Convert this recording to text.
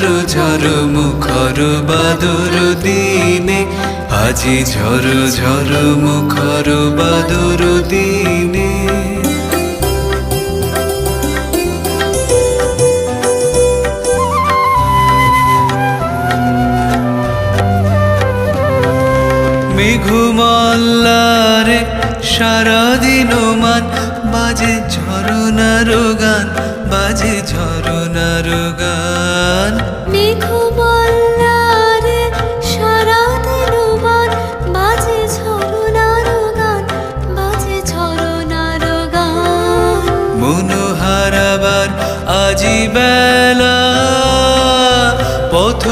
ঝরো ঝরো মুখর বাদর দিনে, আজি ঝরো ঝরো মুখর বাদর দিনে। মেঘমল্লারে সারাদিন মান বাজে ঝরনার গান, বাজে ঝরনার গান। মেঘমল্লারে সারাদিন মান বাজে ঝরনার গান, বাজে ঝরনার গান। মনোহারাবার আজি বেলা পথ